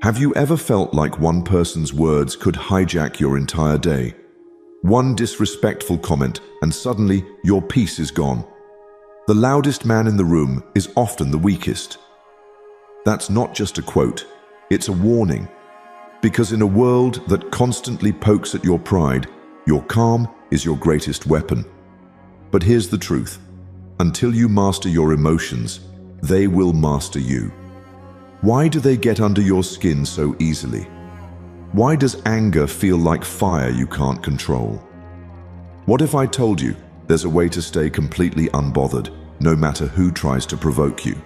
Have you ever felt like one person's words could hijack your entire day? One disrespectful comment and suddenly your peace is gone. The loudest man in the room is often the weakest. That's not just a quote, it's a warning. Because in a world that constantly pokes at your pride, your calm is your greatest weapon. But here's the truth. Until you master your emotions, they will master you. Why do they get under your skin so easily? Why does anger feel like fire you can't control? What if I told you there's a way to stay completely unbothered, no matter who tries to provoke you?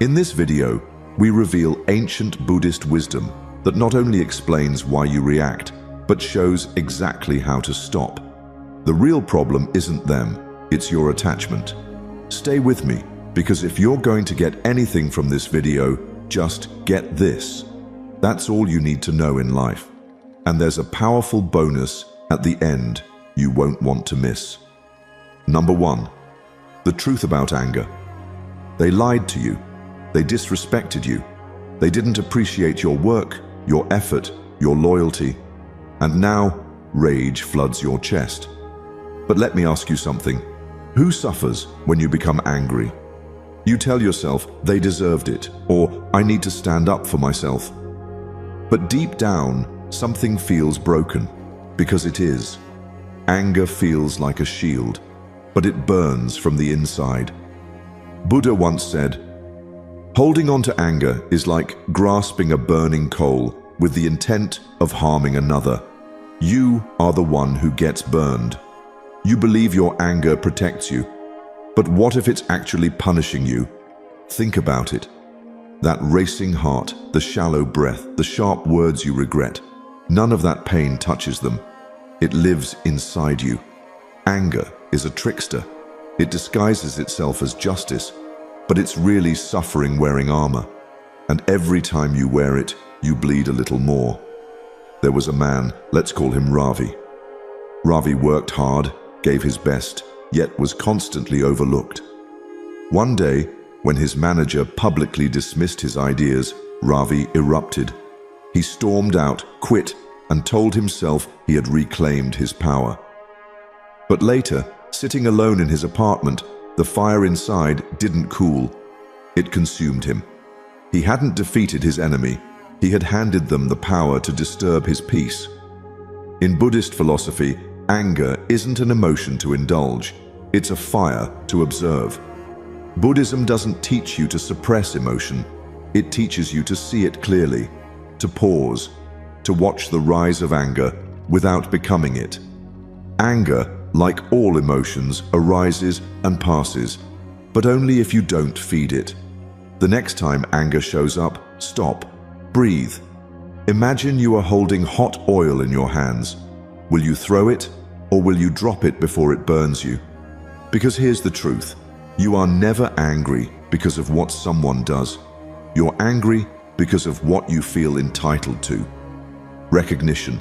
In this video, we reveal ancient Buddhist wisdom that not only explains why you react, but shows exactly how to stop. The real problem isn't them, it's your attachment. Stay with me, because if you're going to get anything from this video, just get this. That's all you need to know in life. And there's a powerful bonus at the end you won't want to miss. Number 1, the truth about anger. They lied to you. They disrespected you. They didn't appreciate your work, your effort, your loyalty. And now, rage floods your chest. But let me ask you something. Who suffers when you become angry? You tell yourself, they deserved it, or I need to stand up for myself. But deep down, something feels broken, because it is. Anger feels like a shield, but it burns from the inside. Buddha once said, "Holding on to anger is like grasping a burning coal with the intent of harming another. You are the one who gets burned. You believe your anger protects you, but what if it's actually punishing you? Think about it. That racing heart, the shallow breath, the sharp words you regret, none of that pain touches them. It lives inside you. Anger is a trickster. It disguises itself as justice, but it's really suffering wearing armor. And every time you wear it, you bleed a little more." There was a man, let's call him Ravi. Ravi worked hard, gave his best, yet was constantly overlooked. One day, when his manager publicly dismissed his ideas, Ravi erupted. He stormed out, quit, and told himself he had reclaimed his power. But later, sitting alone in his apartment, the fire inside didn't cool. It consumed him. He hadn't defeated his enemy. He had handed them the power to disturb his peace. In Buddhist philosophy, anger isn't an emotion to indulge. It's a fire to observe. Buddhism doesn't teach you to suppress emotion. It teaches you to see it clearly, to pause, to watch the rise of anger without becoming it. Anger, like all emotions, arises and passes, but only if you don't feed it. The next time anger shows up, stop, breathe. Imagine you are holding hot oil in your hands. Will you throw it, or will you drop it before it burns you? Because here's the truth. You are never angry because of what someone does. You're angry because of what you feel entitled to. Recognition,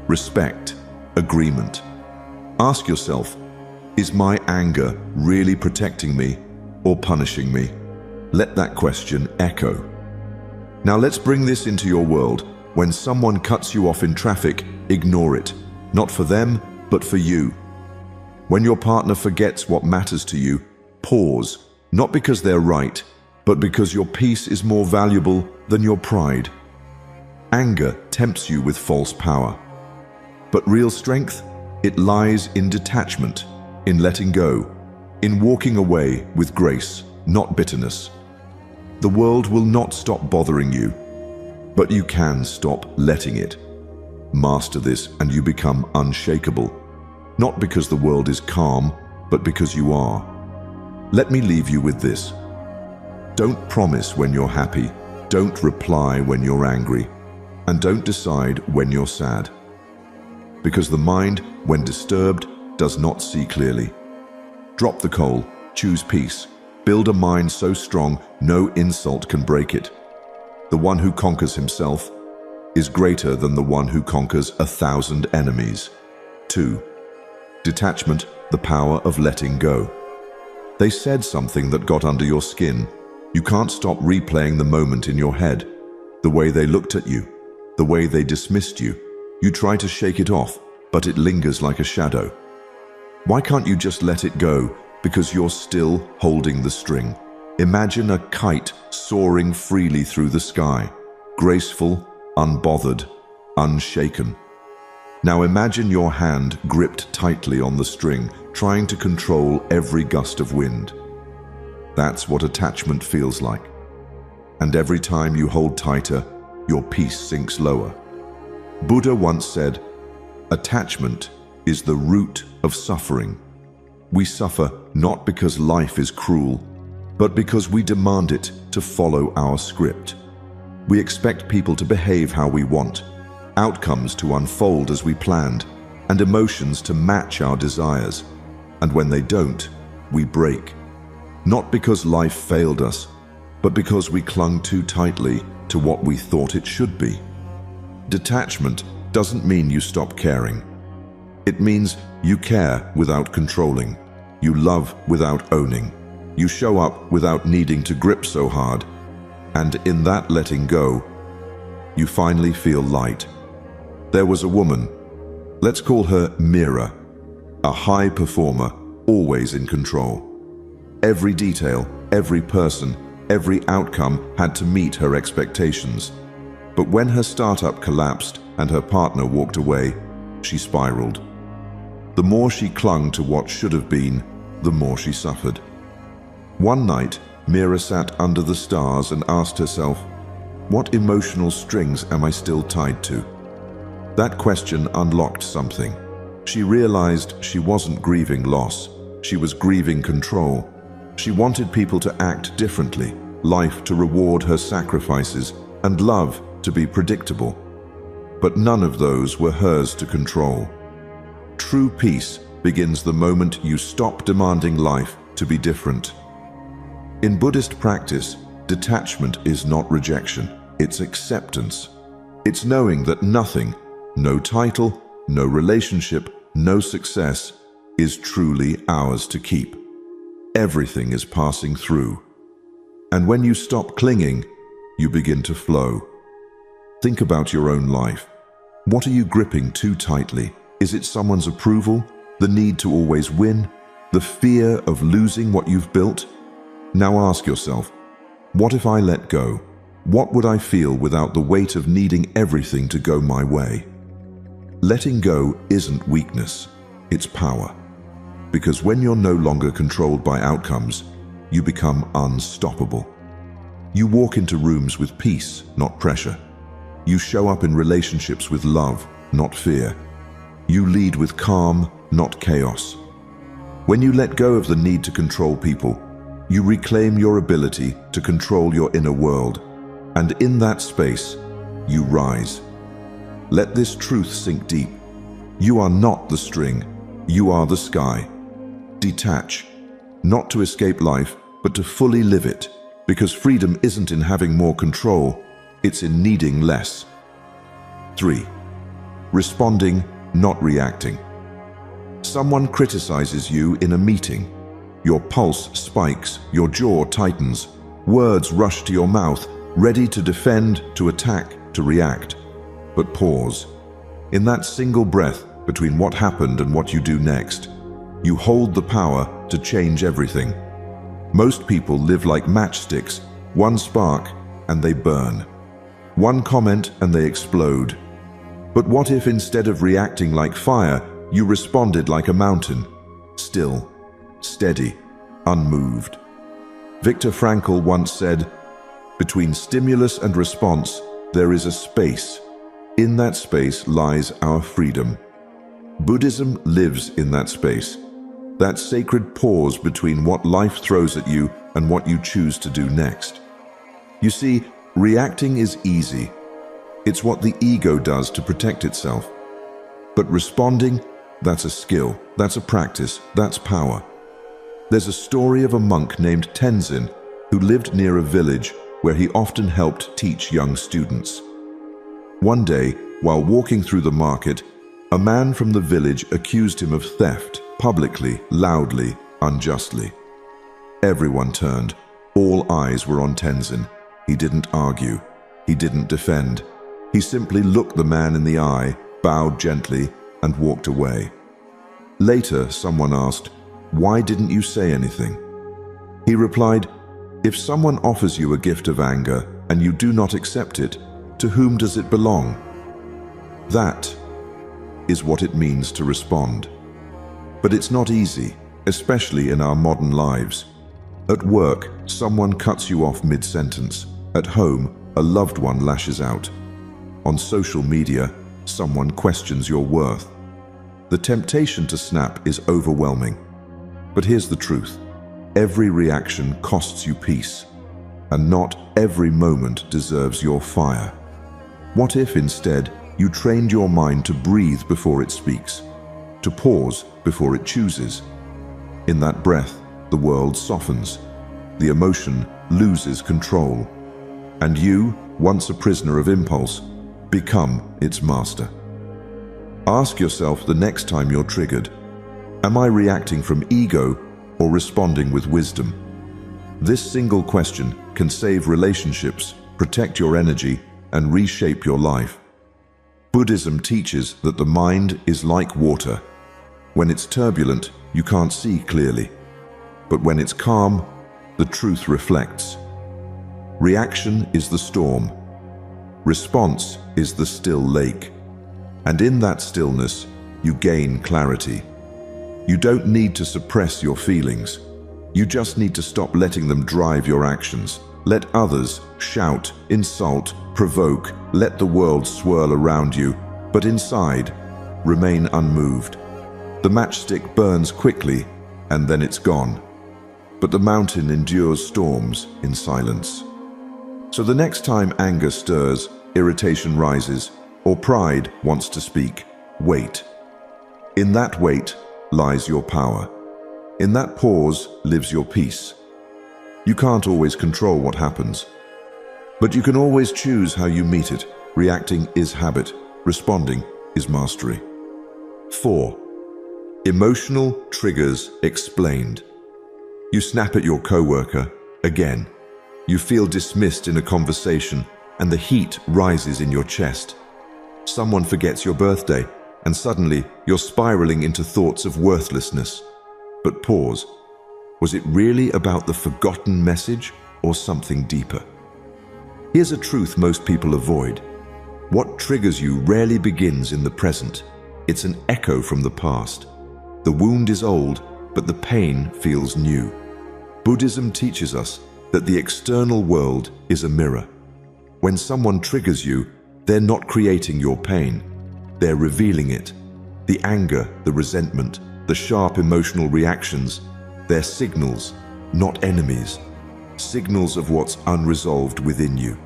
respect, agreement. Ask yourself, is my anger really protecting me or punishing me? Let that question echo. Now let's bring this into your world. When someone cuts you off in traffic, ignore it. Not for them, but for you. When your partner forgets what matters to you, pause, not because they're right, but because your peace is more valuable than your pride. Anger tempts you with false power. But real strength, it lies in detachment, in letting go, in walking away with grace, not bitterness. The world will not stop bothering you, but you can stop letting it. Master this and you become unshakable, not because the world is calm, but because you are. Let me leave you with this. Don't promise when you're happy, don't reply when you're angry, and don't decide when you're sad. Because the mind, when disturbed, does not see clearly. Drop the coal, choose peace, build a mind so strong no insult can break it. The one who conquers himself is greater than the one who conquers 1,000 enemies. 2. Detachment, the power of letting go. They said something that got under your skin. You can't stop replaying the moment in your head. the way they looked at you, the way they dismissed you. You try to shake it off, but it lingers like a shadow. Why can't you just let it go? Because you're still holding the string. Imagine a kite soaring freely through the sky, graceful, unbothered, unshaken. Now imagine your hand gripped tightly on the string, trying to control every gust of wind. That's what attachment feels like. And every time you hold tighter, your peace sinks lower. Buddha once said, "Attachment is the root of suffering." We suffer not because life is cruel, but because we demand it to follow our script. We expect people to behave how we want, outcomes to unfold as we planned, and emotions to match our desires. And when they don't, we break. Not because life failed us, but because we clung too tightly to what we thought it should be. Detachment doesn't mean you stop caring. It means you care without controlling. You love without owning. You show up without needing to grip so hard. And in that letting go, you finally feel light. There was a woman, let's call her Mira, a high performer, always in control. Every detail, every person, every outcome had to meet her expectations. But when her startup collapsed and her partner walked away, she spiraled. The more she clung to what should have been, the more she suffered. One night, Mira sat under the stars and asked herself, "What emotional strings am I still tied to?" That question unlocked something. She realized she wasn't grieving loss. She was grieving control. She wanted people to act differently, life to reward her sacrifices, and love to be predictable. But none of those were hers to control. True peace begins the moment you stop demanding life to be different. In Buddhist practice, detachment is not rejection, it's acceptance. It's knowing that nothing, no title, no relationship, no success, is truly ours to keep. Everything is passing through. And when you stop clinging, you begin to flow. Think about your own life. What are you gripping too tightly? Is it someone's approval? The need to always win? The fear of losing what you've built? Now ask yourself, what if I let go? What would I feel without the weight of needing everything to go my way? Letting go isn't weakness, it's power. Because when you're no longer controlled by outcomes, you become unstoppable. You walk into rooms with peace, not pressure. You show up in relationships with love, not fear. You lead with calm, not chaos. When you let go of the need to control people, you reclaim your ability to control your inner world, and in that space, you rise. Let this truth sink deep. You are not the string, you are the sky. Detach, not to escape life, but to fully live it, because freedom isn't in having more control, it's in needing less. 3. Responding, not reacting. Someone criticizes you in a meeting. Your pulse spikes, your jaw tightens, words rush to your mouth, ready to defend, to attack, to react. But pause. In that single breath between what happened and what you do next, you hold the power to change everything. Most people live like matchsticks, one spark and they burn. One comment and they explode. But what if instead of reacting like fire, you responded like a mountain, still, steady, unmoved? Viktor Frankl once said, "Between stimulus and response, there is a space. In that space lies our freedom." Buddhism lives in that space, that sacred pause between what life throws at you and what you choose to do next. You see, reacting is easy. It's what the ego does to protect itself. But responding, that's a skill, that's a practice, that's power. There's a story of a monk named Tenzin who lived near a village where he often helped teach young students. One day, while walking through the market, a man from the village accused him of theft, publicly, loudly, unjustly. Everyone turned. All eyes were on Tenzin. He didn't argue. He didn't defend. He simply looked the man in the eye, bowed gently, and walked away. Later, someone asked, "Why didn't you say anything?" He replied, "If someone offers you a gift of anger and you do not accept it, to whom does it belong?" That is what it means to respond. But it's not easy, especially in our modern lives. At work, someone cuts you off mid-sentence. At home, a loved one lashes out. On social media, someone questions your worth. The temptation to snap is overwhelming. But here's the truth. Every reaction costs you peace, and not every moment deserves your fire. What if instead you trained your mind to breathe before it speaks, to pause before it chooses? In that breath, the world softens, the emotion loses control, and you, once a prisoner of impulse, become its master. Ask yourself the next time you're triggered, am I reacting from ego or responding with wisdom? This single question can save relationships, protect your energy, and reshape your life. Buddhism teaches that the mind is like water. When it's turbulent, you can't see clearly. But when it's calm, the truth reflects. Reaction is the storm. Response is the still lake. And in that stillness, you gain clarity. You don't need to suppress your feelings. You just need to stop letting them drive your actions. Let others shout, insult, provoke, let the world swirl around you, but inside, remain unmoved. The matchstick burns quickly, and then it's gone. But the mountain endures storms in silence. So the next time anger stirs, irritation rises, or pride wants to speak, wait. In that wait lies your power. In that pause lives your peace. You can't always control what happens, but you can always choose how you meet it. Reacting is habit. Responding is mastery. 4. Emotional triggers explained. You snap at your coworker again. You feel dismissed in a conversation and the heat rises in your chest. Someone forgets your birthday and suddenly you're spiraling into thoughts of worthlessness. But pause. Was it really about the forgotten message or something deeper? Here's a truth most people avoid. What triggers you rarely begins in the present. It's an echo from the past. The wound is old, but the pain feels new. Buddhism teaches us that the external world is a mirror. When someone triggers you, they're not creating your pain. They're revealing it. The anger, the resentment, the sharp emotional reactions, they're signals, not enemies. Signals of what's unresolved within you.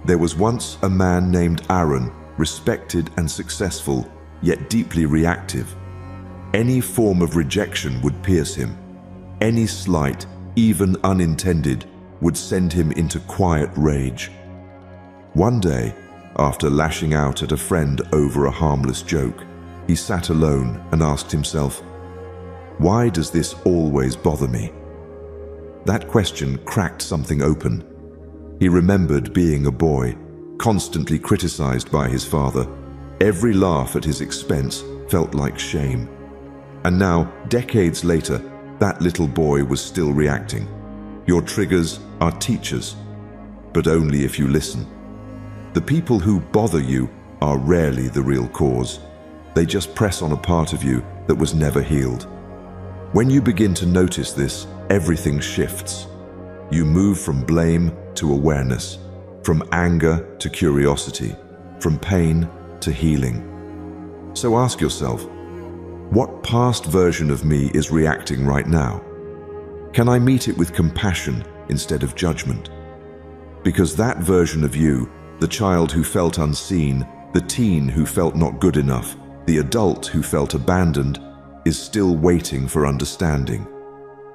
There was once a man named Aaron, respected and successful, yet deeply reactive. Any form of rejection would pierce him. Any slight, even unintended, would send him into quiet rage. One day, after lashing out at a friend over a harmless joke, he sat alone and asked himself, "Why does this always bother me?" That question cracked something open. He remembered being a boy, constantly criticized by his father. Every laugh at his expense felt like shame. And now, decades later, that little boy was still reacting. Your triggers are teachers, but only if you listen. The people who bother you are rarely the real cause. They just press on a part of you that was never healed. When you begin to notice this, everything shifts. You move from blame to awareness, from anger to curiosity, from pain to healing. So ask yourself, what past version of me is reacting right now? Can I meet it with compassion instead of judgment? Because that version of you, the child who felt unseen, the teen who felt not good enough, the adult who felt abandoned, is still waiting for understanding,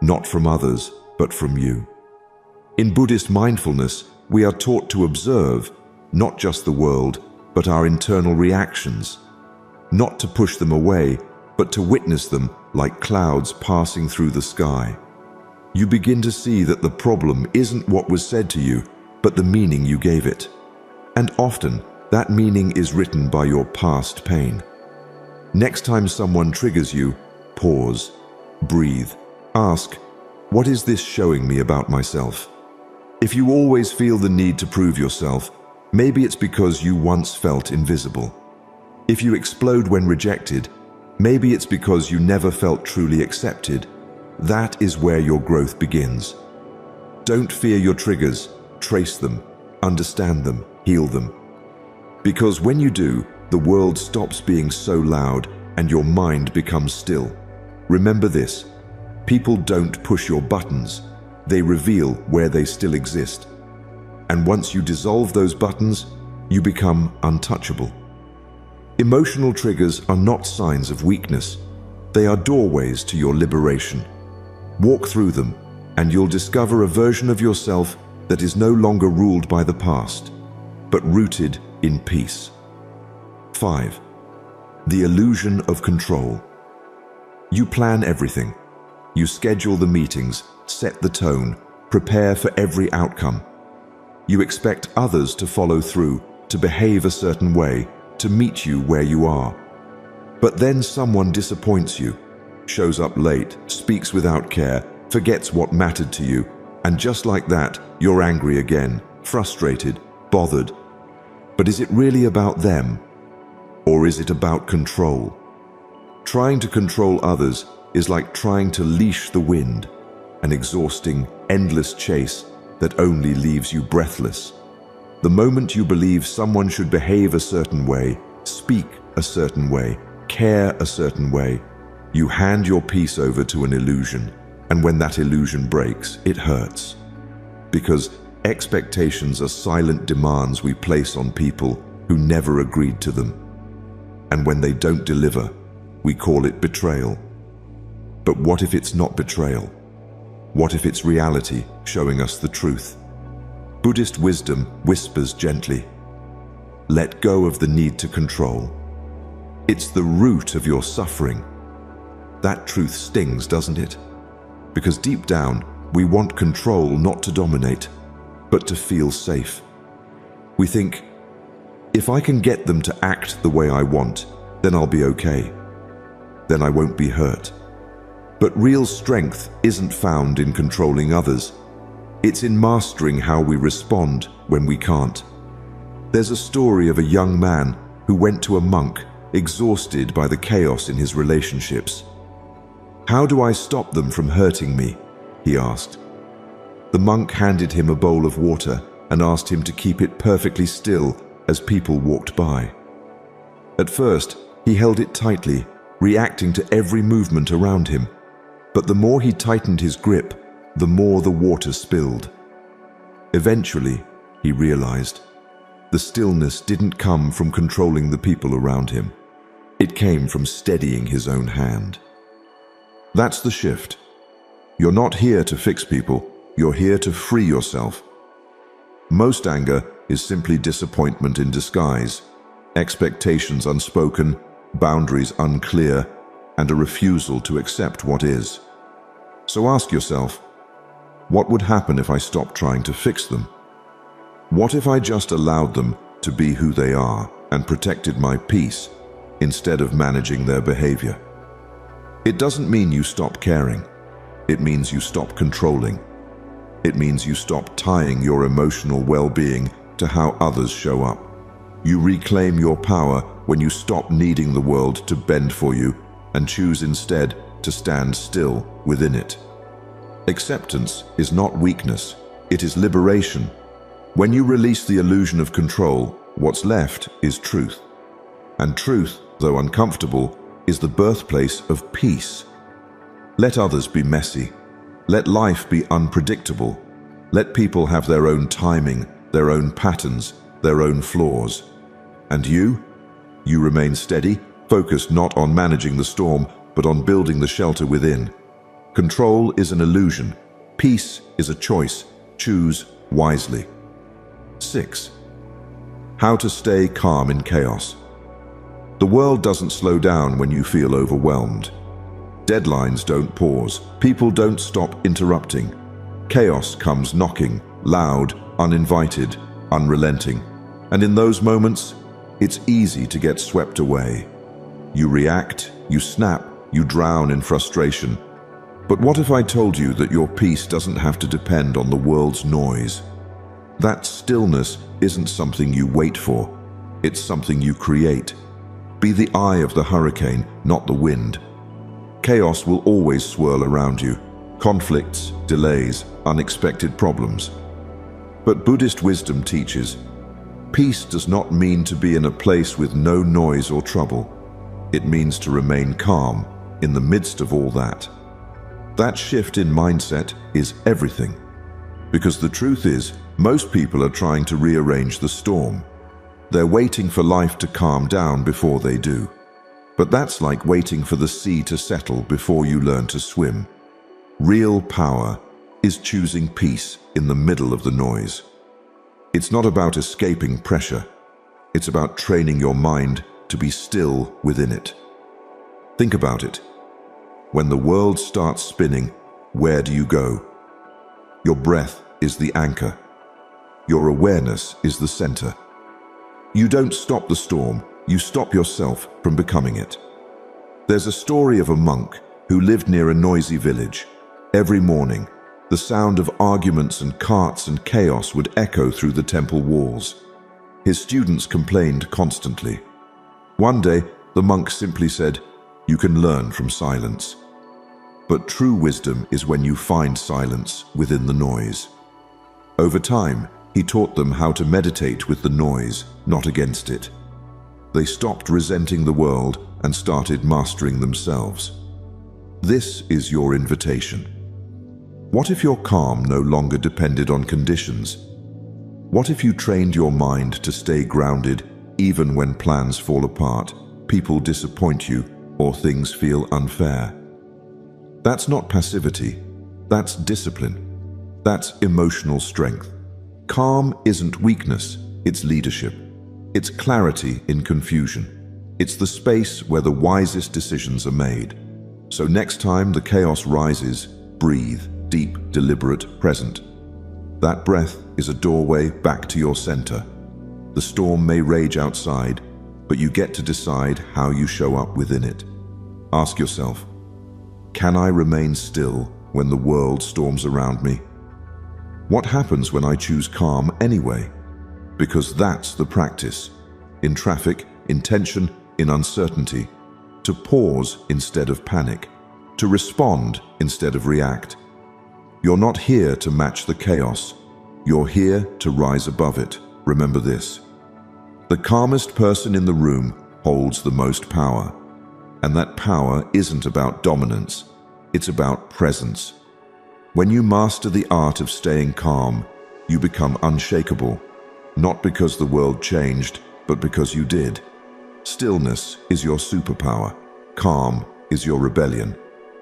not from others, but from you. In Buddhist mindfulness, we are taught to observe not just the world, but our internal reactions, not to push them away, but to witness them like clouds passing through the sky. You begin to see that the problem isn't what was said to you, but the meaning you gave it. And often, that meaning is written by your past pain. Next time someone triggers you, pause, breathe, ask, what is this showing me about myself? If you always feel the need to prove yourself, maybe it's because you once felt invisible. If you explode when rejected, maybe it's because you never felt truly accepted. That is where your growth begins. Don't fear your triggers, trace them, understand them, heal them. Because when you do, the world stops being so loud and your mind becomes still. Remember this, people don't push your buttons, they reveal where they still exist. And once you dissolve those buttons, you become untouchable. Emotional triggers are not signs of weakness. They are doorways to your liberation. Walk through them, and you'll discover a version of yourself that is no longer ruled by the past, but rooted in peace. 5. The illusion of control. You plan everything. You schedule the meetings, set the tone, prepare for every outcome. You expect others to follow through, to behave a certain way, to meet you where you are. But then someone disappoints you, shows up late, speaks without care, forgets what mattered to you, and just like that, you're angry again, frustrated, bothered. But is it really about them? Or is it about control? Trying to control others is like trying to leash the wind, an exhausting, endless chase that only leaves you breathless. The moment you believe someone should behave a certain way, speak a certain way, care a certain way, you hand your peace over to an illusion, and when that illusion breaks, it hurts. Because expectations are silent demands we place on people who never agreed to them. And when they don't deliver, we call it betrayal. But what if it's not betrayal? What if it's reality showing us the truth? Buddhist wisdom whispers gently, let go of the need to control. It's the root of your suffering. That truth stings, doesn't it? Because deep down, we want control not to dominate, but to feel safe. We think, if I can get them to act the way I want, then I'll be okay. Then I won't be hurt. But real strength isn't found in controlling others. It's in mastering how we respond when we can't. There's a story of a young man who went to a monk, exhausted by the chaos in his relationships. How do I stop them from hurting me? He asked. The monk handed him a bowl of water and asked him to keep it perfectly still as people walked by. At first, he held it tightly, reacting to every movement around him. But the more he tightened his grip, the more the water spilled. Eventually, he realized, the stillness didn't come from controlling the people around him. It came from steadying his own hand. That's the shift. You're not here to fix people, you're here to free yourself. Most anger is simply disappointment in disguise, expectations unspoken, boundaries unclear, and a refusal to accept what is. So ask yourself, what would happen if I stopped trying to fix them? What if I just allowed them to be who they are and protected my peace instead of managing their behavior? It doesn't mean you stop caring. It means you stop controlling. It means you stop tying your emotional well-being to how others show up. You reclaim your power when you stop needing the world to bend for you and choose instead to stand still within it. Acceptance is not weakness, it is liberation. When you release the illusion of control, what's left is truth. And truth, though uncomfortable, is the birthplace of peace. Let others be messy. Let life be unpredictable. Let people have their own timing, their own patterns, their own flaws. And you remain steady, focused not on managing the storm, but on building the shelter within. Control is an illusion. Peace is a choice. Choose wisely. 6. How to stay calm in chaos. The world doesn't slow down when you feel overwhelmed. Deadlines don't pause. People don't stop interrupting. Chaos comes knocking, loud, uninvited, unrelenting. And in those moments, it's easy to get swept away. You react, you snap, you drown in frustration. But what if I told you that your peace doesn't have to depend on the world's noise? That stillness isn't something you wait for, it's something you create. Be the eye of the hurricane, not the wind. Chaos will always swirl around you. Conflicts, delays, unexpected problems. But Buddhist wisdom teaches, peace does not mean to be in a place with no noise or trouble. It means to remain calm in the midst of all that. That shift in mindset is everything. Because the truth is, most people are trying to rearrange the storm. They're waiting for life to calm down before they do. But that's like waiting for the sea to settle before you learn to swim. Real power is choosing peace in the middle of the noise. It's not about escaping pressure. It's about training your mind to be still within it. Think about it. When the world starts spinning, where do you go? Your breath is the anchor. Your awareness is the center. You don't stop the storm, you stop yourself from becoming it. There's a story of a monk who lived near a noisy village. Every morning, the sound of arguments and carts and chaos would echo through the temple walls. His students complained constantly. One day, the monk simply said, "You can learn from silence." But true wisdom is when you find silence within the noise. Over time, he taught them how to meditate with the noise, not against it. They stopped resenting the world and started mastering themselves. This is your invitation. What if your calm no longer depended on conditions? What if you trained your mind to stay grounded even when plans fall apart, people disappoint you, or things feel unfair? That's not passivity. That's discipline. That's emotional strength. Calm isn't weakness, it's leadership. It's clarity in confusion. It's the space where the wisest decisions are made. So next time the chaos rises, breathe, deep, deliberate, present. That breath is a doorway back to your center. The storm may rage outside, but you get to decide how you show up within it. Ask yourself, can I remain still when the world storms around me? What happens when I choose calm anyway? Because that's the practice. In traffic, in tension, in uncertainty. To pause instead of panic. To respond instead of react. You're not here to match the chaos. You're here to rise above it. Remember this. The calmest person in the room holds the most power. And that power isn't about dominance. It's about presence. When you master the art of staying calm, you become unshakable. Not because the world changed, but because you did. Stillness is your superpower. Calm is your rebellion.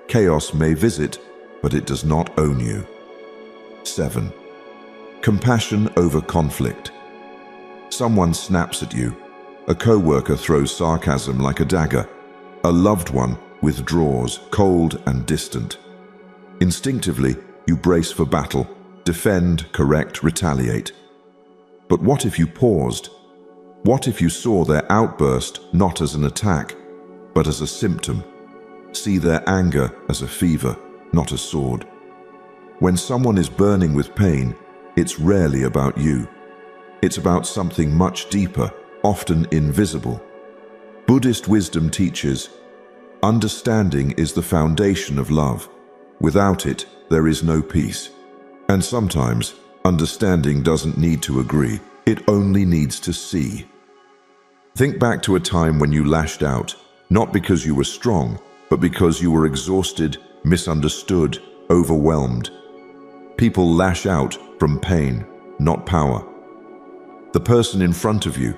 Chaos may visit, but it does not own you. 7. Compassion over conflict. Someone snaps at you. A coworker throws sarcasm like a dagger. A loved one withdraws, cold and distant. Instinctively, you brace for battle, defend, correct, retaliate. But what if you paused? What if you saw their outburst not as an attack, but as a symptom? See their anger as a fever, not a sword. When someone is burning with pain, it's rarely about you. It's about something much deeper, often invisible. Buddhist wisdom teaches, understanding is the foundation of love. Without it, there is no peace. And sometimes, understanding doesn't need to agree, it only needs to see. Think back to a time when you lashed out, not because you were strong, but because you were exhausted, misunderstood, overwhelmed. People lash out from pain, not power. The person in front of you,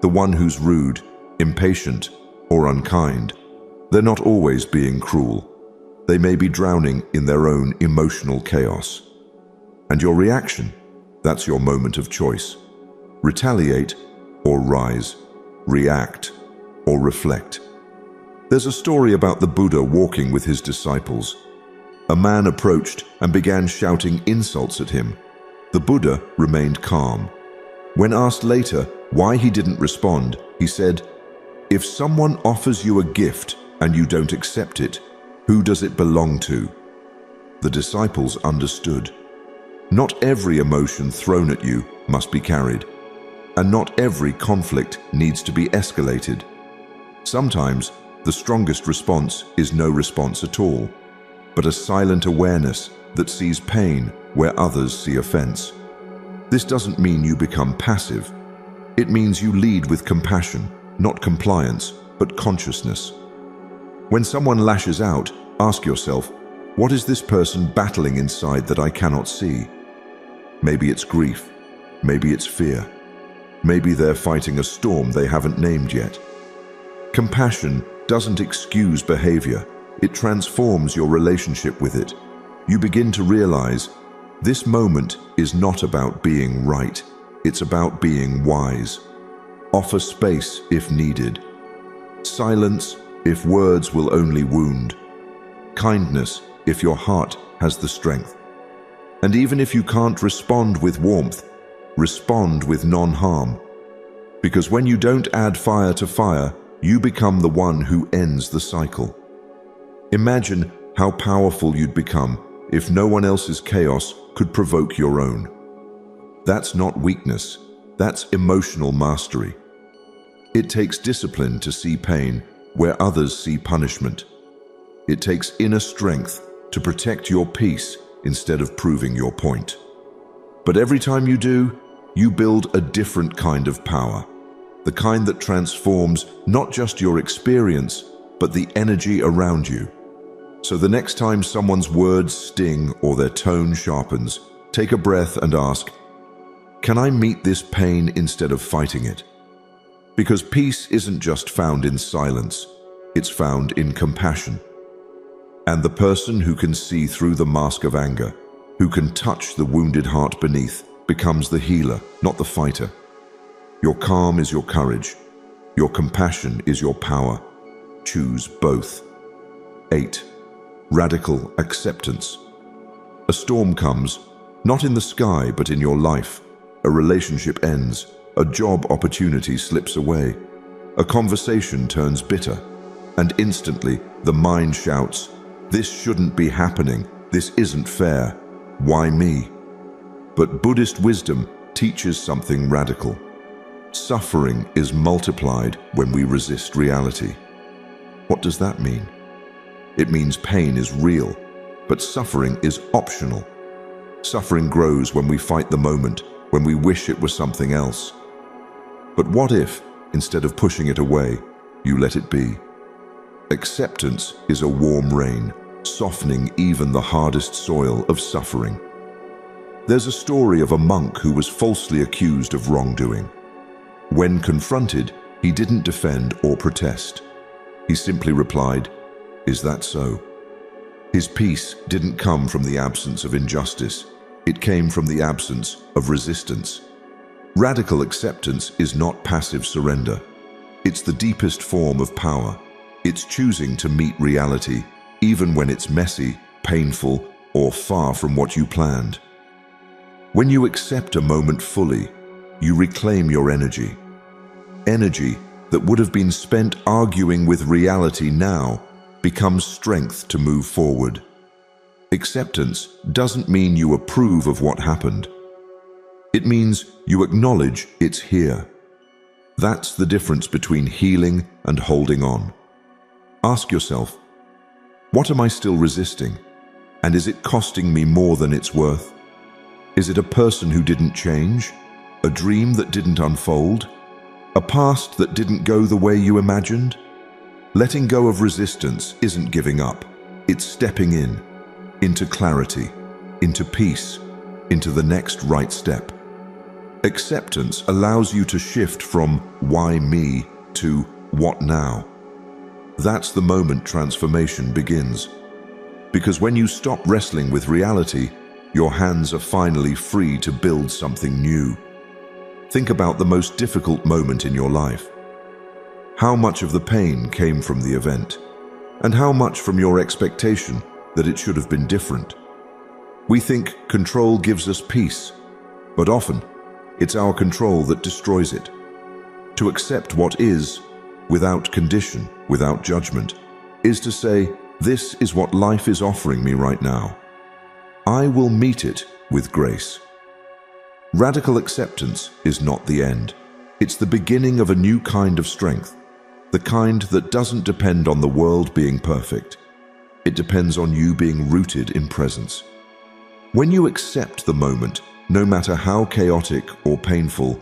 the one who's rude, impatient, or unkind, they're not always being cruel. They may be drowning in their own emotional chaos. And your reaction, that's your moment of choice. Retaliate or rise. React or reflect. There's a story about the Buddha walking with his disciples. A man approached and began shouting insults at him. The Buddha remained calm. When asked later, Why he didn't respond, he said, "If someone offers you a gift and you don't accept it, who does it belong to?" The disciples understood. Not every emotion thrown at you must be carried, and not every conflict needs to be escalated. Sometimes the strongest response is no response at all, but a silent awareness that sees pain where others see offense. This doesn't mean you become passive. It means you lead with compassion, not compliance, but consciousness. When someone lashes out, ask yourself, what is this person battling inside that I cannot see? Maybe it's grief. Maybe it's fear. Maybe they're fighting a storm they haven't named yet. Compassion doesn't excuse behavior. It transforms your relationship with it. You begin to realize this moment is not about being right. It's about being wise. Offer space if needed. Silence if words will only wound. Kindness if your heart has the strength. And even if you can't respond with warmth, respond with non-harm. Because when you don't add fire to fire, you become the one who ends the cycle. Imagine how powerful you'd become if no one else's chaos could provoke your own. That's not weakness, that's emotional mastery. It takes discipline to see pain where others see punishment. It takes inner strength to protect your peace instead of proving your point. But every time you do, you build a different kind of power, the kind that transforms not just your experience, but the energy around you. So the next time someone's words sting or their tone sharpens, take a breath and ask, can I meet this pain instead of fighting it? Because peace isn't just found in silence, it's found in compassion. And the person who can see through the mask of anger, who can touch the wounded heart beneath, becomes the healer, not the fighter. Your calm is your courage. Your compassion is your power. Choose both. 8. Radical acceptance. A storm comes, not in the sky, but in your life. A relationship ends. A job opportunity slips away. A conversation turns bitter. And instantly, the mind shouts, "This shouldn't be happening. This isn't fair. Why me?" But Buddhist wisdom teaches something radical. Suffering is multiplied when we resist reality. What does that mean? It means pain is real, but suffering is optional. Suffering grows when we fight the moment, when we wish it was something else. But what if, instead of pushing it away, you let it be? Acceptance is a warm rain, softening even the hardest soil of suffering. There's a story of a monk who was falsely accused of wrongdoing. When confronted, he didn't defend or protest. He simply replied, "Is that so?" His peace didn't come from the absence of injustice. It came from the absence of resistance. Radical acceptance is not passive surrender. It's the deepest form of power. It's choosing to meet reality, even when it's messy, painful, or far from what you planned. When you accept a moment fully, you reclaim your energy. Energy that would have been spent arguing with reality now becomes strength to move forward. Acceptance doesn't mean you approve of what happened. It means you acknowledge it's here. That's the difference between healing and holding on. Ask yourself, what am I still resisting? And is it costing me more than it's worth? Is it a person who didn't change? A dream that didn't unfold? A past that didn't go the way you imagined? Letting go of resistance isn't giving up. It's stepping in, into clarity, into peace, into the next right step. Acceptance allows you to shift from why me to what now. That's the moment transformation begins. Because when you stop wrestling with reality, your hands are finally free to build something new. Think about the most difficult moment in your life. How much of the pain came from the event? And how much from your expectation that it should have been different? We think control gives us peace, but often it's our control that destroys it. To accept what is, without condition, without judgment, is to say, this is what life is offering me right now. I will meet it with grace. Radical acceptance is not the end. It's the beginning of a new kind of strength, the kind that doesn't depend on the world being perfect. It depends on you being rooted in presence. When you accept the moment, no matter how chaotic or painful,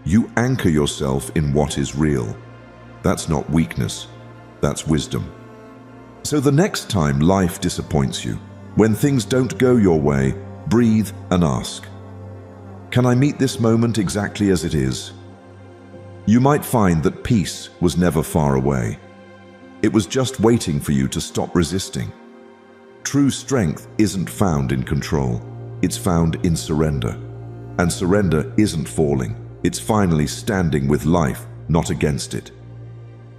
you anchor yourself in what is real. That's not weakness, that's wisdom. So the next time life disappoints you, when things don't go your way, breathe and ask, can I meet this moment exactly as it is? You might find that peace was never far away. It was just waiting for you to stop resisting. True strength isn't found in control, it's found in surrender. And surrender isn't falling, it's finally standing with life, not against it.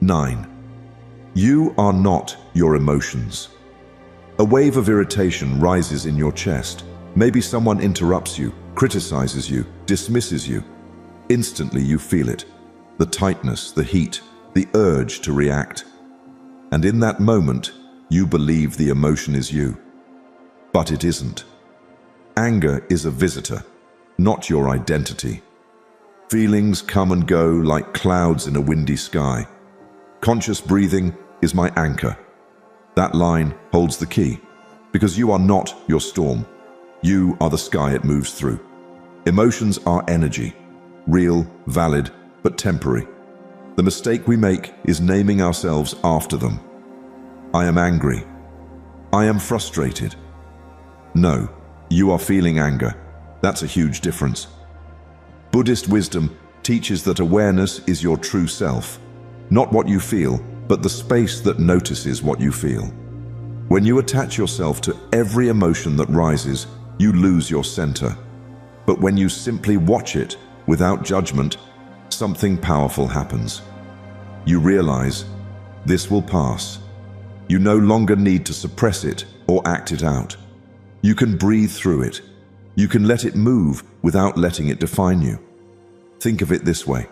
9. You are not your emotions. A wave of irritation rises in your chest. Maybe someone interrupts you, criticizes you, dismisses you. Instantly you feel it. The tightness, the heat, the urge to react. And in that moment, you believe the emotion is you. But it isn't. Anger is a visitor, not your identity. Feelings come and go like clouds in a windy sky. Conscious breathing is my anchor. That line holds the key, because you are not your storm. You are the sky it moves through. Emotions are energy, real, valid, but temporary. The mistake we make is naming ourselves after them. I am angry. I am frustrated. No, you are feeling anger. That's a huge difference. Buddhist wisdom teaches that awareness is your true self, not what you feel, but the space that notices what you feel. When you attach yourself to every emotion that rises, you lose your center. But when you simply watch it without judgment, something powerful happens. You realize this will pass. You no longer need to suppress it or act it out. You can breathe through it. You can let it move without letting it define you. Think of it this way.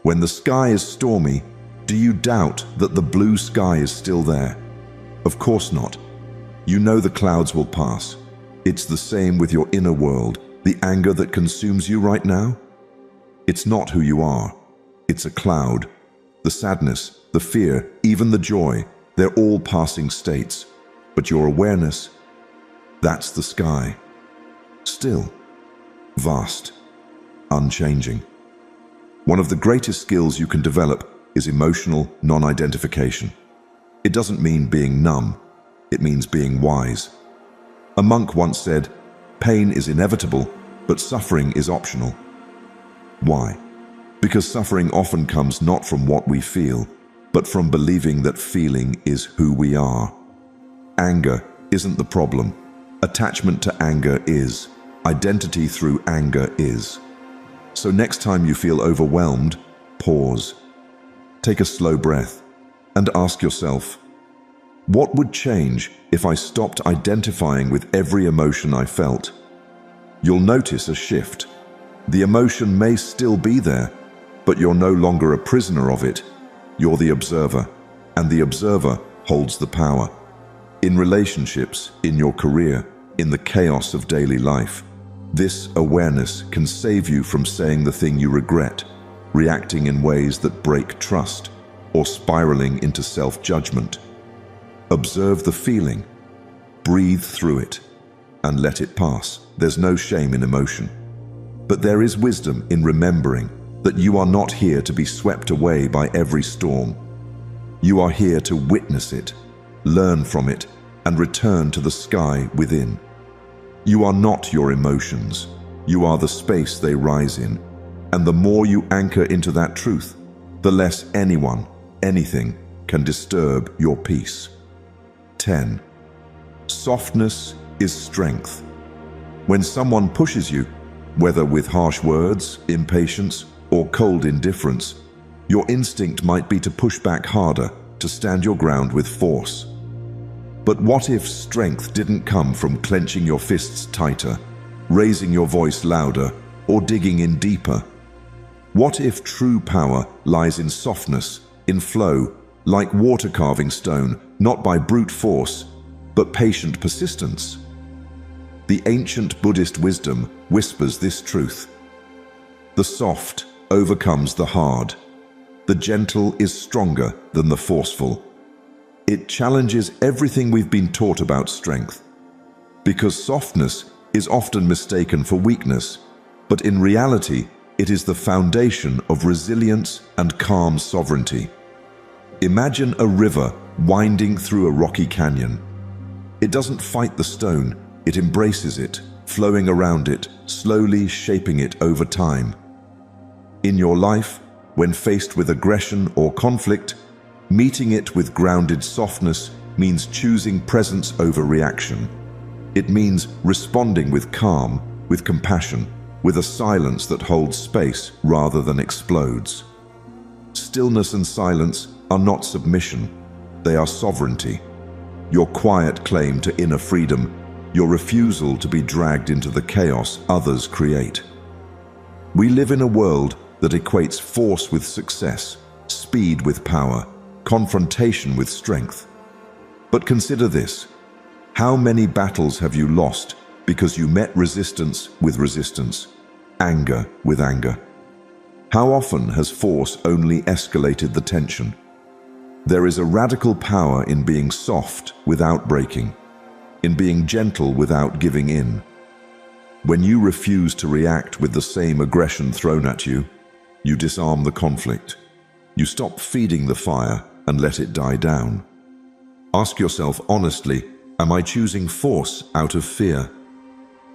When the sky is stormy, do you doubt that the blue sky is still there? Of course not. You know the clouds will pass. It's the same with your inner world, the anger that consumes you right now. It's not who you are. It's a cloud. The sadness, the fear, even the joy, they're all passing states. But your awareness, that's the sky. Still, vast, unchanging. One of the greatest skills you can develop is emotional non-identification. It doesn't mean being numb, it means being wise. A monk once said, pain is inevitable, but suffering is optional. Why? Because suffering often comes not from what we feel, but from believing that feeling is who we are. Anger isn't the problem. Attachment to anger is. Identity through anger is. So next time you feel overwhelmed, pause. Take a slow breath and ask yourself, what would change if I stopped identifying with every emotion I felt? You'll notice a shift. The emotion may still be there, but you're no longer a prisoner of it. You're the observer, and the observer holds the power. In relationships, in your career, in the chaos of daily life, this awareness can save you from saying the thing you regret, reacting in ways that break trust, or spiraling into self-judgment. Observe the feeling, breathe through it, and let it pass. There's no shame in emotion. But there is wisdom in remembering that you are not here to be swept away by every storm. You are here to witness it, learn from it, and return to the sky within. You are not your emotions. You are the space they rise in. And the more you anchor into that truth, the less anyone, anything can disturb your peace. 10. Softness is strength. When someone pushes you, whether with harsh words, impatience, or cold indifference, your instinct might be to push back harder, to stand your ground with force. But what if strength didn't come from clenching your fists tighter, raising your voice louder, or digging in deeper? What if true power lies in softness, in flow, like water carving stone, not by brute force, but patient persistence? The ancient Buddhist wisdom whispers this truth. The soft overcomes the hard. The gentle is stronger than the forceful. It challenges everything we've been taught about strength. Because softness is often mistaken for weakness, but in reality, it is the foundation of resilience and calm sovereignty. Imagine a river winding through a rocky canyon. It doesn't fight the stone, it embraces it, flowing around it, slowly shaping it over time. In your life, when faced with aggression or conflict, meeting it with grounded softness means choosing presence over reaction. It means responding with calm, with compassion, with a silence that holds space rather than explodes. Stillness and silence are not submission, they are sovereignty. Your quiet claim to inner freedom, your refusal to be dragged into the chaos others create. We live in a world that equates force with success, speed with power, confrontation with strength. But consider this: how many battles have you lost because you met resistance with resistance, anger with anger? How often has force only escalated the tension? There is a radical power in being soft without breaking, in being gentle without giving in. When you refuse to react with the same aggression thrown at you, you disarm the conflict. You stop feeding the fire and let it die down. Ask yourself honestly, am I choosing force out of fear?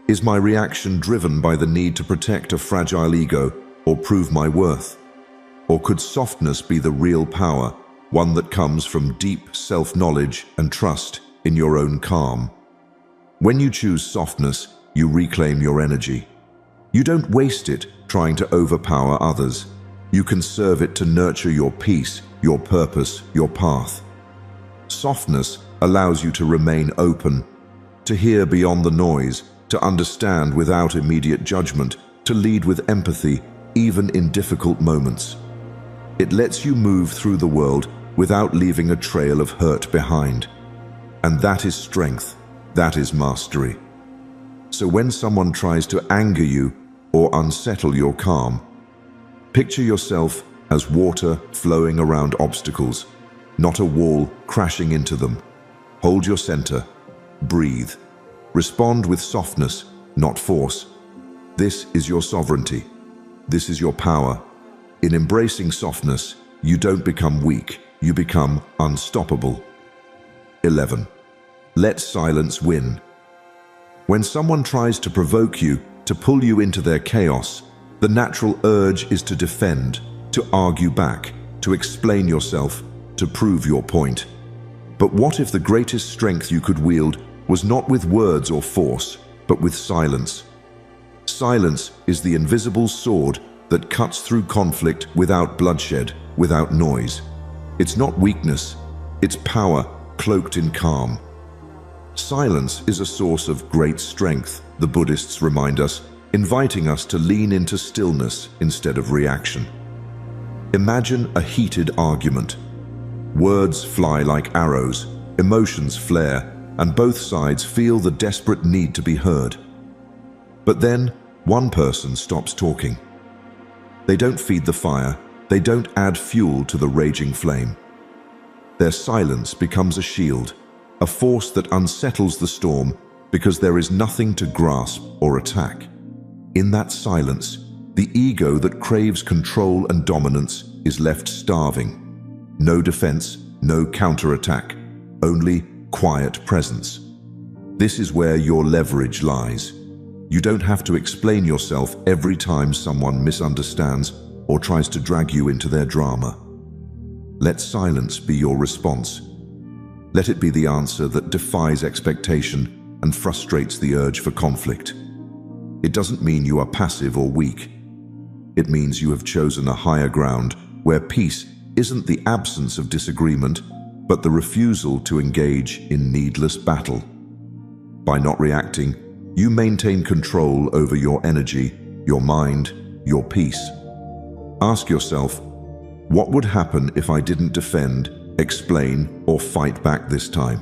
Is my reaction driven by the need to protect a fragile ego or prove my worth? Or could softness be the real power, one that comes from deep self-knowledge and trust in your own calm? When you choose softness, you reclaim your energy. You don't waste it trying to overpower others. You conserve it to nurture your peace, your purpose, your path. Softness allows you to remain open, to hear beyond the noise, to understand without immediate judgment, to lead with empathy, even in difficult moments. It lets you move through the world without leaving a trail of hurt behind. And that is strength, that is mastery. So when someone tries to anger you or unsettle your calm, picture yourself as water flowing around obstacles, not a wall crashing into them. Hold your center, breathe, respond with softness, not force. This is your sovereignty. This is your power. In embracing softness, you don't become weak, you become unstoppable. 11. Let silence win. When someone tries to provoke you, to pull you into their chaos, the natural urge is to defend, to argue back, to explain yourself, to prove your point. But what if the greatest strength you could wield was not with words or force, but with silence? Silence is the invisible sword that cuts through conflict without bloodshed, without noise. It's not weakness, it's power cloaked in calm. Silence is a source of great strength, the Buddhists remind us, inviting us to lean into stillness instead of reaction. Imagine a heated argument. Words fly like arrows, emotions flare, and both sides feel the desperate need to be heard. But then, one person stops talking. They don't feed the fire, they don't add fuel to the raging flame. Their silence becomes a shield, a force that unsettles the storm because there is nothing to grasp or attack. In that silence, the ego that craves control and dominance is left starving. No defense, no counterattack, only quiet presence. This is where your leverage lies. You don't have to explain yourself every time someone misunderstands or tries to drag you into their drama. Let silence be your response. Let it be the answer that defies expectation and frustrates the urge for conflict. It doesn't mean you are passive or weak. It means you have chosen a higher ground where peace isn't the absence of disagreement, but the refusal to engage in needless battle. By not reacting, you maintain control over your energy, your mind, your peace. Ask yourself, what would happen if I didn't defend, explain, or fight back this time?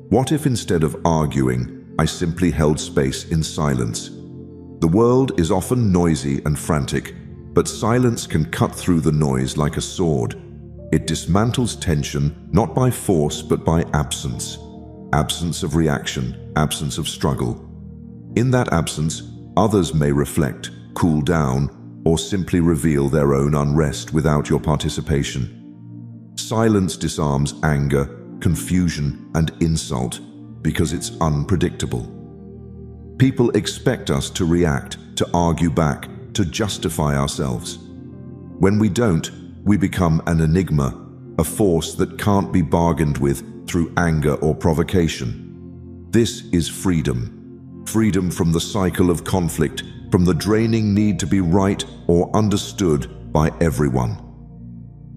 What if instead of arguing, I simply held space in silence? The world is often noisy and frantic, but silence can cut through the noise like a sword. It dismantles tension not by force but by absence. Absence of reaction, absence of struggle. In that absence, others may reflect, cool down, or simply reveal their own unrest without your participation. Silence disarms anger, confusion, and insult because it's unpredictable. People expect us to react, to argue back, to justify ourselves. When we don't, we become an enigma, a force that can't be bargained with through anger or provocation. This is freedom. Freedom from the cycle of conflict, from the draining need to be right or understood by everyone.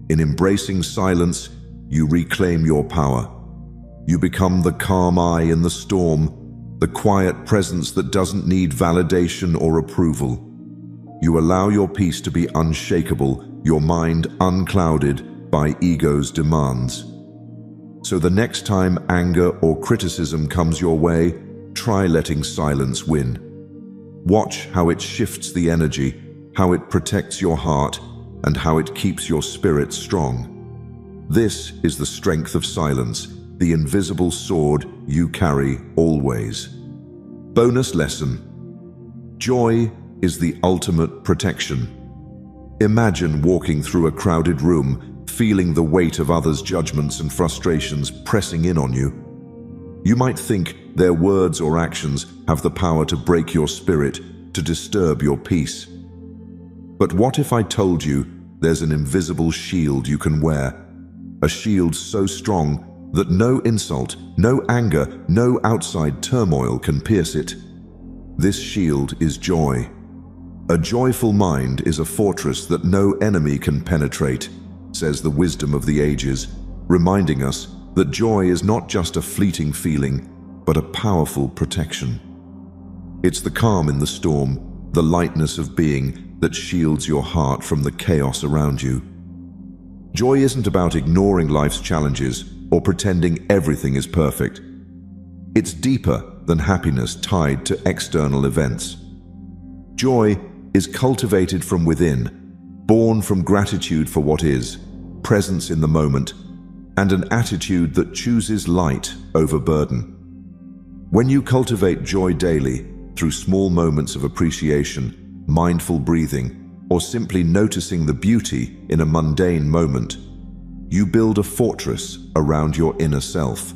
In embracing silence, you reclaim your power. You become the calm eye in the storm, the quiet presence that doesn't need validation or approval. You allow your peace to be unshakable, your mind unclouded by ego's demands. So the next time anger or criticism comes your way, try letting silence win. Watch how it shifts the energy, how it protects your heart, and how it keeps your spirit strong. This is the strength of silence, the invisible sword you carry always. Bonus lesson: joy is the ultimate protection. Imagine walking through a crowded room, feeling the weight of others' judgments and frustrations pressing in on you. You might think their words or actions have the power to break your spirit, to disturb your peace. But what if I told you there's an invisible shield you can wear? A shield so strong that no insult, no anger, no outside turmoil can pierce it. This shield is joy. A joyful mind is a fortress that no enemy can penetrate, says the wisdom of the ages, reminding us that joy is not just a fleeting feeling, but a powerful protection. It's the calm in the storm, the lightness of being that shields your heart from the chaos around you. Joy isn't about ignoring life's challenges or pretending everything is perfect. It's deeper than happiness tied to external events. Joy is cultivated from within, born from gratitude for what is, presence in the moment, and an attitude that chooses light over burden. When you cultivate joy daily, through small moments of appreciation, mindful breathing, or simply noticing the beauty in a mundane moment, you build a fortress around your inner self.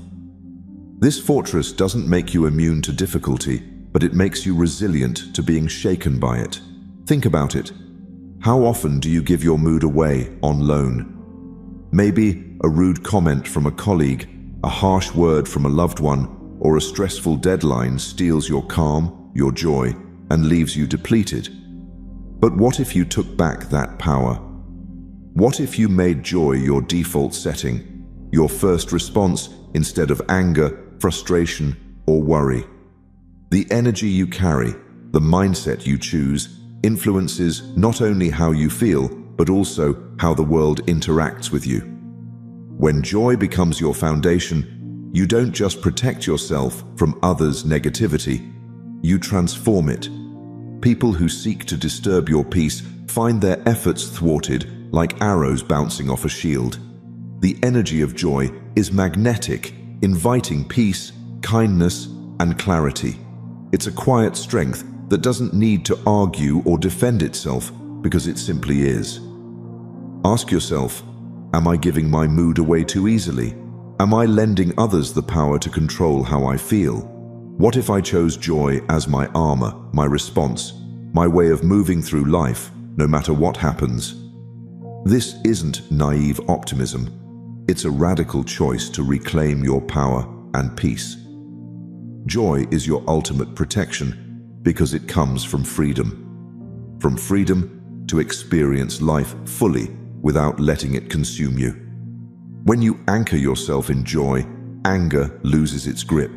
This fortress doesn't make you immune to difficulty, but it makes you resilient to being shaken by it. Think about it. How often do you give your mood away on loan? Maybe a rude comment from a colleague, a harsh word from a loved one, or a stressful deadline steals your calm, your joy, and leaves you depleted. But what if you took back that power? What if you made joy your default setting, your first response instead of anger, frustration, or worry? The energy you carry, the mindset you choose, influences not only how you feel, but also how the world interacts with you. When joy becomes your foundation, you don't just protect yourself from others' negativity, you transform it. People who seek to disturb your peace find their efforts thwarted like arrows bouncing off a shield. The energy of joy is magnetic, inviting peace, kindness, and clarity. It's a quiet strength that doesn't need to argue or defend itself because it simply is. Ask yourself, am I giving my mood away too easily? Am I lending others the power to control how I feel? What if I chose joy as my armor, my response, my way of moving through life, no matter what happens? This isn't naive optimism. It's a radical choice to reclaim your power and peace. Joy is your ultimate protection because it comes from freedom. From freedom to experience life fully without letting it consume you. When you anchor yourself in joy, anger loses its grip,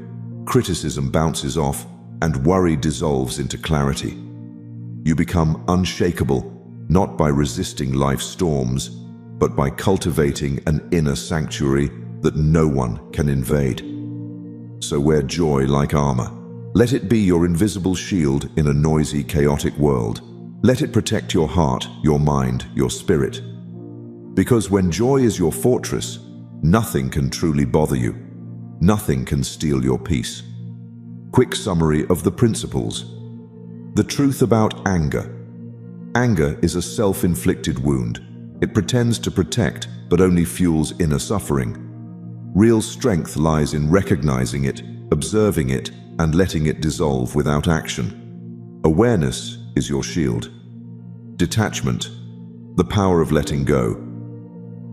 criticism bounces off, and worry dissolves into clarity. You become unshakable, not by resisting life's storms, but by cultivating an inner sanctuary that no one can invade. So wear joy like armor. Let it be your invisible shield in a noisy, chaotic world. Let it protect your heart, your mind, your spirit. Because when joy is your fortress, nothing can truly bother you. Nothing can steal your peace. Quick summary of the principles. The truth about anger. Anger is a self-inflicted wound. It pretends to protect, but only fuels inner suffering. Real strength lies in recognizing it, observing it, and letting it dissolve without action. Awareness is your shield. Detachment, the power of letting go.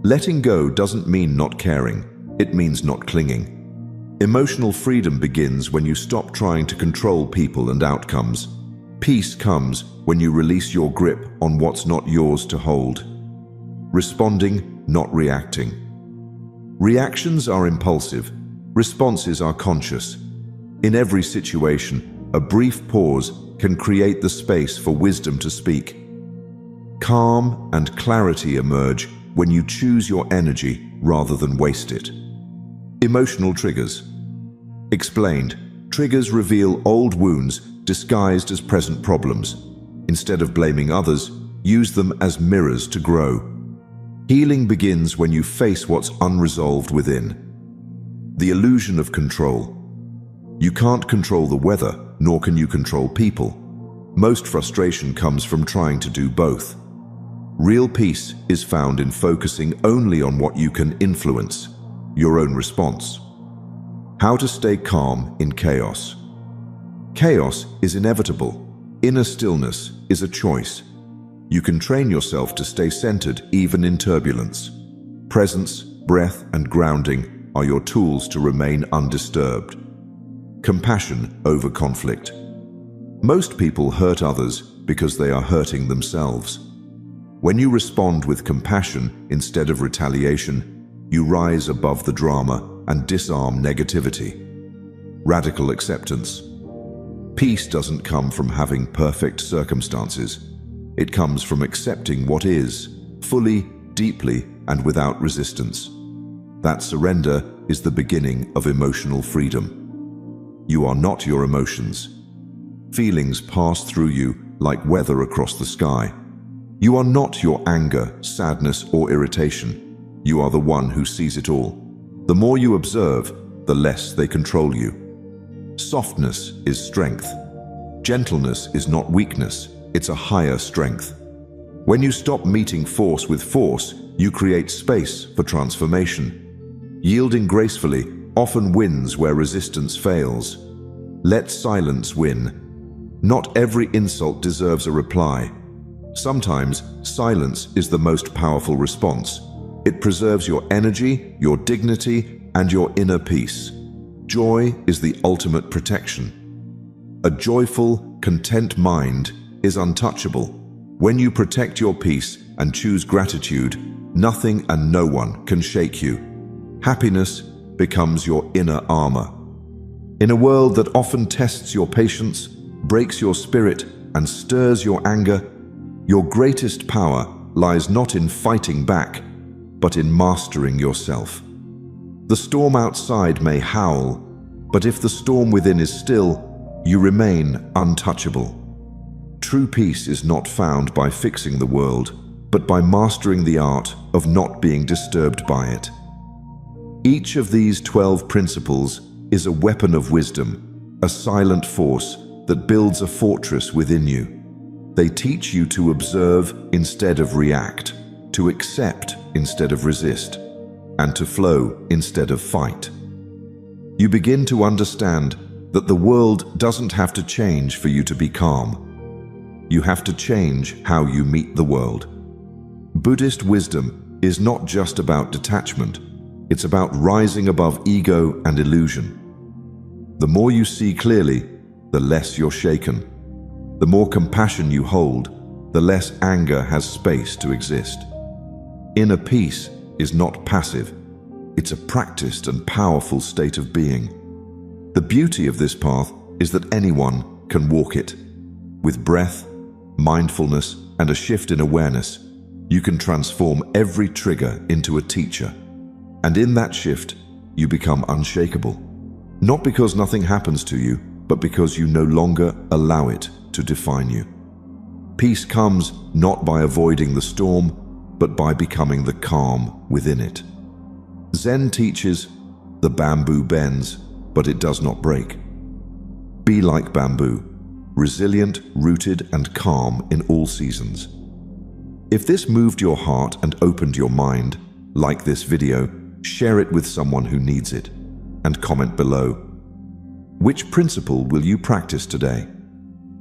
Letting go doesn't mean not caring, it means not clinging. Emotional freedom begins when you stop trying to control people and outcomes. Peace comes when you release your grip on what's not yours to hold. Responding, not reacting. Reactions are impulsive, responses are conscious. In every situation, a brief pause can create the space for wisdom to speak. Calm and clarity emerge when you choose your energy rather than waste it. Emotional triggers. Explained, triggers reveal old wounds disguised as present problems. Instead of blaming others, use them as mirrors to grow. Healing begins when you face what's unresolved within. The illusion of control. You can't control the weather, nor can you control people. Most frustration comes from trying to do both. Real peace is found in focusing only on what you can influence, your own response. How to stay calm in chaos. Chaos is inevitable. Inner stillness is a choice. You can train yourself to stay centered even in turbulence. Presence, breath, and grounding are your tools to remain undisturbed. Compassion over conflict. Most people hurt others because they are hurting themselves. When you respond with compassion instead of retaliation, you rise above the drama and disarm negativity. Radical acceptance. Peace doesn't come from having perfect circumstances. It comes from accepting what is, fully, deeply, and without resistance. That surrender is the beginning of emotional freedom. You are not your emotions. Feelings pass through you like weather across the sky. You are not your anger, sadness, or irritation. You are the one who sees it all. The more you observe, the less they control you. Softness is strength. Gentleness is not weakness. It's a higher strength. When you stop meeting force with force, you create space for transformation. Yielding gracefully often wins where resistance fails. Let silence win. Not every insult deserves a reply. Sometimes silence is the most powerful response. It preserves your energy, your dignity, and your inner peace. Joy is the ultimate protection. A joyful, content mind is untouchable. When you protect your peace and choose gratitude, nothing and no one can shake you. Happiness becomes your inner armor. In a world that often tests your patience, breaks your spirit, and stirs your anger, your greatest power lies not in fighting back, but in mastering yourself. The storm outside may howl, but if the storm within is still, you remain untouchable. True peace is not found by fixing the world, but by mastering the art of not being disturbed by it. Each of these 12 principles is a weapon of wisdom, a silent force that builds a fortress within you. They teach you to observe instead of react, to accept instead of resist, and to flow instead of fight. You begin to understand that the world doesn't have to change for you to be calm. You have to change how you meet the world. Buddhist wisdom is not just about detachment, it's about rising above ego and illusion. The more you see clearly, the less you're shaken. The more compassion you hold, the less anger has space to exist. Inner peace is not passive, it's a practiced and powerful state of being. The beauty of this path is that anyone can walk it. With breath, mindfulness, and a shift in awareness, you can transform every trigger into a teacher. And in that shift, you become unshakable. Not because nothing happens to you, but because you no longer allow it to define you. Peace comes not by avoiding the storm, but by becoming the calm within it. Zen teaches, the bamboo bends, but it does not break. Be like bamboo, resilient, rooted, and calm in all seasons. If this moved your heart and opened your mind, like this video, share it with someone who needs it, and comment below. Which principle will you practice today?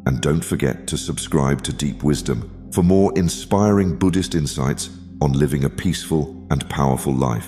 And don't forget to subscribe to Deep Wisdom for more inspiring Buddhist insights on living a peaceful and powerful life.